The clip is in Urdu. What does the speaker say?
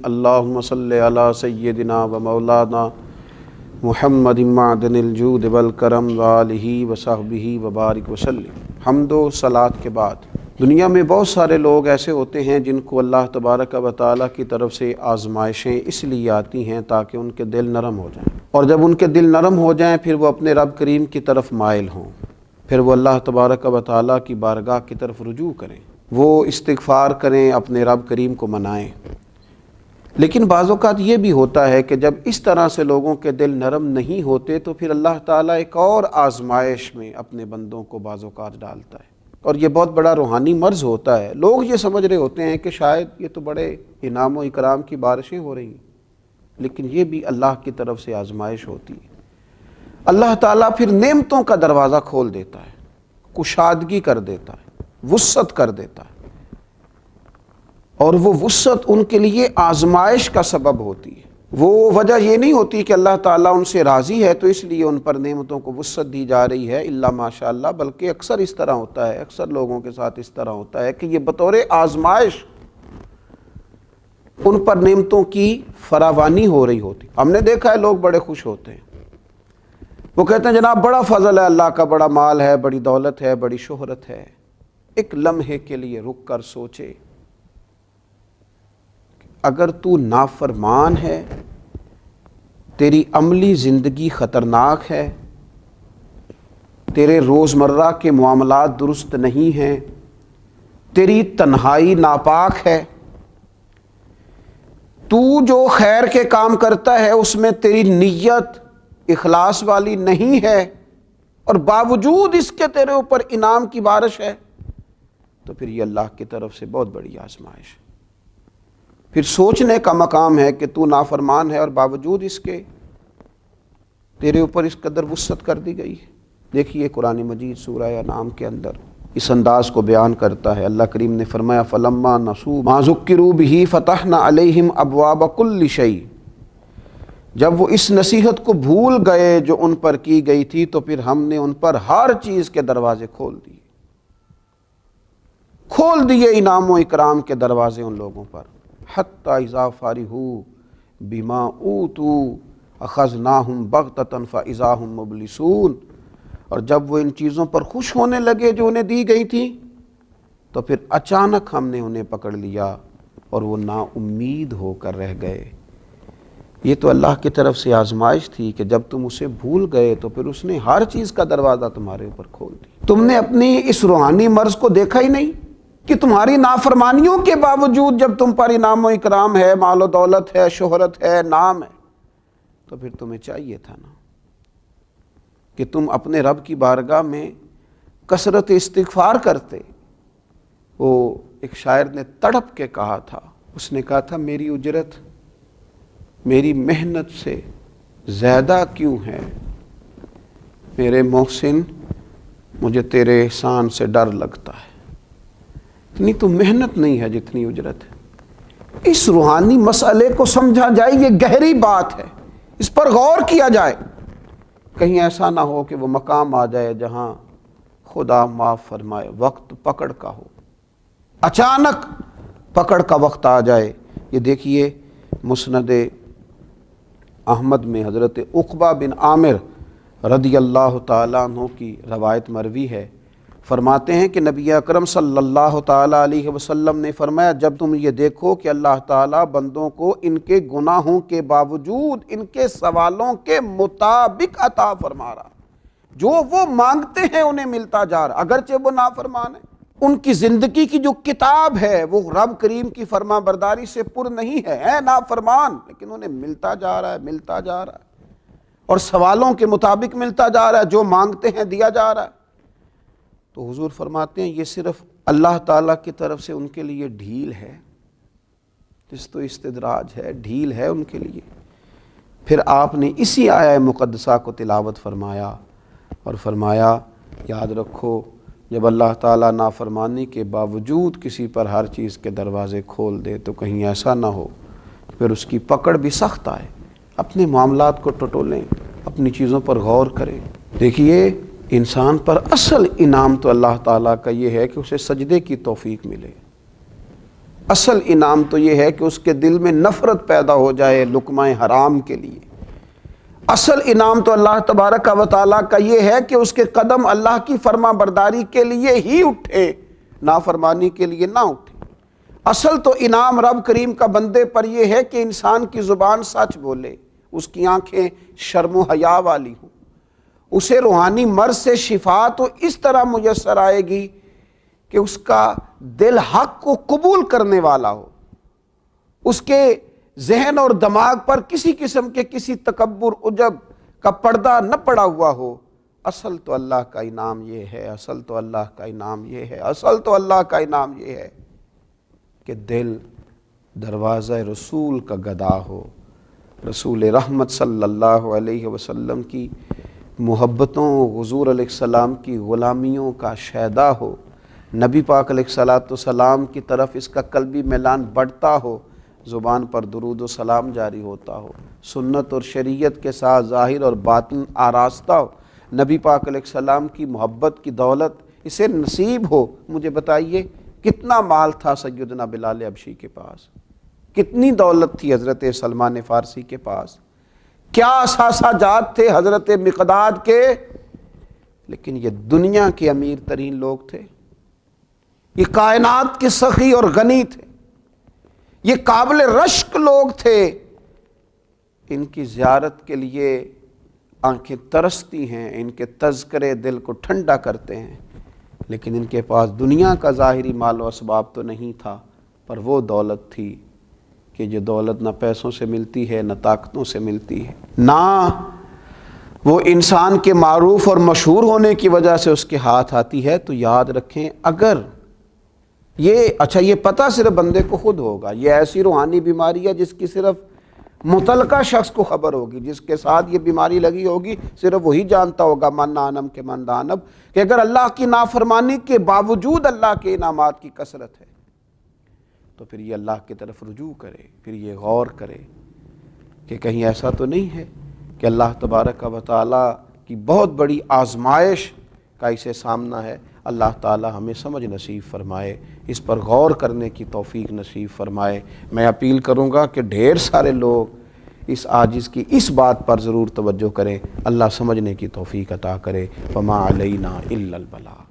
اللہم صلی علی سیدنا و مولانا محمد معدن الجود والکرم وآلہ وصحبہ وبارک وسلم۔ حمد و صلاۃ کے بعد دنیا میں بہت سارے لوگ ایسے ہوتے ہیں جن کو اللہ تبارک و تعالیٰ کی طرف سے آزمائشیں اس لیے آتی ہیں تاکہ ان کے دل نرم ہو جائیں، اور جب ان کے دل نرم ہو جائیں پھر وہ اپنے رب کریم کی طرف مائل ہوں، پھر وہ اللہ تبارک و تعالیٰ کی بارگاہ کی طرف رجوع کریں، وہ استغفار کریں، اپنے رب کریم کو منائیں۔ لیکن بعض اوقات یہ بھی ہوتا ہے کہ جب اس طرح سے لوگوں کے دل نرم نہیں ہوتے تو پھر اللہ تعالیٰ ایک اور آزمائش میں اپنے بندوں کو بعض اوقات ڈالتا ہے، اور یہ بہت بڑا روحانی مرض ہوتا ہے۔ لوگ یہ سمجھ رہے ہوتے ہیں کہ شاید یہ تو بڑے انعام و اکرام کی بارشیں ہو رہی ہیں، لیکن یہ بھی اللہ کی طرف سے آزمائش ہوتی ہے۔ اللہ تعالیٰ پھر نعمتوں کا دروازہ کھول دیتا ہے، کشادگی کر دیتا ہے، وسعت کر دیتا ہے، اور وہ وسعت ان کے لیے آزمائش کا سبب ہوتی ہے۔ وہ وجہ یہ نہیں ہوتی کہ اللہ تعالیٰ ان سے راضی ہے تو اس لیے ان پر نعمتوں کو وسعت دی جا رہی ہے، الا ماشاء اللہ، بلکہ اکثر اس طرح ہوتا ہے، اکثر لوگوں کے ساتھ اس طرح ہوتا ہے کہ یہ بطور آزمائش ان پر نعمتوں کی فراوانی ہو رہی ہوتی۔ ہم نے دیکھا ہے لوگ بڑے خوش ہوتے ہیں، وہ کہتے ہیں جناب بڑا فضل ہے اللہ کا، بڑا مال ہے، بڑی دولت ہے، بڑی شہرت ہے۔ ایک لمحے کے لیے رک کر سوچے، اگر تو نافرمان ہے، تیری عملی زندگی خطرناک ہے، تیرے روزمرہ کے معاملات درست نہیں ہیں، تیری تنہائی ناپاک ہے، تو جو خیر کے کام کرتا ہے اس میں تیری نیت اخلاص والی نہیں ہے، اور باوجود اس کے تیرے اوپر انعام کی بارش ہے، تو پھر یہ اللہ کی طرف سے بہت بڑی آزمائش ہے۔ پھر سوچنے کا مقام ہے کہ تو نافرمان ہے اور باوجود اس کے تیرے اوپر اس قدر وسعت کر دی گئی ہے۔ دیکھیے قرآن مجید سورہ انعام کے اندر اس انداز کو بیان کرتا ہے۔ اللہ کریم نے فرمایا فَلَمَّا نَسُوا مَا ذُكِّرُوا بِهِ فَتَحْنَا عَلَيْهِمْ أَبْوَابَ كُلِّ شَيْءٍ، جب وہ اس نصیحت کو بھول گئے جو ان پر کی گئی تھی تو پھر ہم نے ان پر ہر چیز کے دروازے کھول دیے انعام و اکرام کے دروازے ان لوگوں پر۔ حتی اذا فارغوا بما اوتوا اخذناہم بغتۃ فاذا ہم مبلسون، اور جب وہ ان چیزوں پر خوش ہونے لگے جو انہیں دی گئی تھی تو پھر اچانک ہم نے انہیں پکڑ لیا اور وہ نا امید ہو کر رہ گئے۔ یہ تو اللہ کی طرف سے آزمائش تھی کہ جب تم اسے بھول گئے تو پھر اس نے ہر چیز کا دروازہ تمہارے اوپر کھول دیا۔ تم نے اپنی اس روحانی مرض کو دیکھا ہی نہیں کہ تمہاری نافرمانیوں کے باوجود جب تم پر انعام و اکرام ہے، مال و دولت ہے، شہرت ہے، نام ہے، تو پھر تمہیں چاہیے تھا نا کہ تم اپنے رب کی بارگاہ میں کثرت استغفار کرتے۔ وہ ایک شاعر نے تڑپ کے کہا تھا، اس نے کہا تھا میری اجرت میری محنت سے زیادہ کیوں ہے، میرے محسن مجھے تیرے احسان سے ڈر لگتا ہے۔ اتنی تو محنت نہیں ہے جتنی اجرت ہے۔ اس روحانی مسئلے کو سمجھا جائے، یہ گہری بات ہے، اس پر غور کیا جائے، کہیں ایسا نہ ہو کہ وہ مقام آ جائے جہاں خدا معاف فرمائے وقت پکڑ کا ہو، اچانک پکڑ کا وقت آ جائے۔ یہ دیکھیے مسند احمد میں حضرت عقبہ بن عامر رضی اللہ تعالیٰ عنہ کی روایت مروی ہے، فرماتے ہیں کہ نبی اکرم صلی اللہ تعالیٰ علیہ وسلم نے فرمایا جب تم یہ دیکھو کہ اللہ تعالیٰ بندوں کو ان کے گناہوں کے باوجود ان کے سوالوں کے مطابق عطا فرما رہا، جو وہ مانگتے ہیں انہیں ملتا جا رہا، اگرچہ وہ نافرمان ہیں، ان کی زندگی کی جو کتاب ہے وہ رب کریم کی فرما برداری سے پر نہیں ہے نافرمان، لیکن انہیں ملتا جا رہا ہے، ملتا جا رہا ہے، اور سوالوں کے مطابق ملتا جا رہا ہے، جو مانگتے ہیں دیا جا رہا ہے۔ تو حضور فرماتے ہیں یہ صرف اللہ تعالیٰ کی طرف سے ان کے لیے ڈھیل ہے، جس تو استدراج ہے، ڈھیل ہے ان کے لیے۔ پھر آپ نے اسی آیہ مقدسہ کو تلاوت فرمایا اور فرمایا یاد رکھو جب اللہ تعالیٰ نافرمانی کے باوجود کسی پر ہر چیز کے دروازے کھول دے تو کہیں ایسا نہ ہو پھر اس کی پکڑ بھی سخت آئے۔ اپنے معاملات کو ٹٹولیں، اپنی چیزوں پر غور کریں۔ دیکھیے انسان پر اصل انعام تو اللہ تعالیٰ کا یہ ہے کہ اسے سجدے کی توفیق ملے، اصل انعام تو یہ ہے کہ اس کے دل میں نفرت پیدا ہو جائے لقمہ حرام کے لیے۔ اصل انعام تو اللہ تبارک و تعالیٰ کا یہ ہے کہ اس کے قدم اللہ کی فرما برداری کے لیے ہی اٹھے، نافرمانی کے لیے نہ اٹھے۔ اصل تو انعام رب کریم کا بندے پر یہ ہے کہ انسان کی زبان سچ بولے، اس کی آنکھیں شرم و حیا والی ہوں، اسے روحانی مرض سے شفا تو اس طرح میسر آئے گی کہ اس کا دل حق کو قبول کرنے والا ہو، اس کے ذہن اور دماغ پر کسی قسم کے کسی تکبر عجب کا پردہ نہ پڑا ہوا ہو۔ اصل تو اللہ کا انعام یہ ہے، اصل تو اللہ کا انعام یہ ہے، اصل تو اللہ کا انعام یہ ہے کہ دل دروازہ رسول کا گدا ہو، رسول رحمت صلی اللہ علیہ وسلم کی محبتوں، حضور علیہ السلام کی غلامیوں کا شیدا ہو، نبی پاک علیہ السلام کی طرف اس کا قلبی میلان بڑھتا ہو، زبان پر درود و سلام جاری ہوتا ہو، سنت اور شریعت کے ساتھ ظاہر اور باطن آراستہ ہو، نبی پاک علیہ السلام کی محبت کی دولت اسے نصیب ہو۔ مجھے بتائیے کتنا مال تھا سیدنا بلال حبشی کے پاس، کتنی دولت تھی حضرت سلمان فارسی کے پاس، کیا اثاثہ جات تھے حضرت مقداد کے، لیکن یہ دنیا کے امیر ترین لوگ تھے، یہ کائنات کے سخی اور غنی تھے، یہ قابل رشک لوگ تھے، ان کی زیارت کے لیے آنکھیں ترستی ہیں، ان کے تذکرے دل کو ٹھنڈا کرتے ہیں، لیکن ان کے پاس دنیا کا ظاہری مال و اسباب تو نہیں تھا، پر وہ دولت تھی کہ جو دولت نہ پیسوں سے ملتی ہے نہ طاقتوں سے ملتی ہے، نہ وہ انسان کے معروف اور مشہور ہونے کی وجہ سے اس کے ہاتھ آتی ہے۔ تو یاد رکھیں، اگر یہ پتہ صرف بندے کو خود ہوگا، یہ ایسی روحانی بیماری ہے جس کی صرف متعلقہ شخص کو خبر ہوگی، جس کے ساتھ یہ بیماری لگی ہوگی صرف وہی جانتا ہوگا، من نانم کے من دانب، کہ اگر اللہ کی نافرمانی کے باوجود اللہ کے انعامات کی کثرت ہے تو پھر یہ اللہ کی طرف رجوع کرے، پھر یہ غور کرے کہ کہیں ایسا تو نہیں ہے کہ اللہ تبارک و تعالیٰ کی بہت بڑی آزمائش کا اسے سامنا ہے۔ اللہ تعالیٰ ہمیں سمجھ نصیب فرمائے، اس پر غور کرنے کی توفیق نصیب فرمائے۔ میں اپیل کروں گا کہ ڈھیر سارے لوگ اس عاجز کی اس بات پر ضرور توجہ کریں، اللہ سمجھنے کی توفیق عطا کرے۔ فما علینا الا البلاغ۔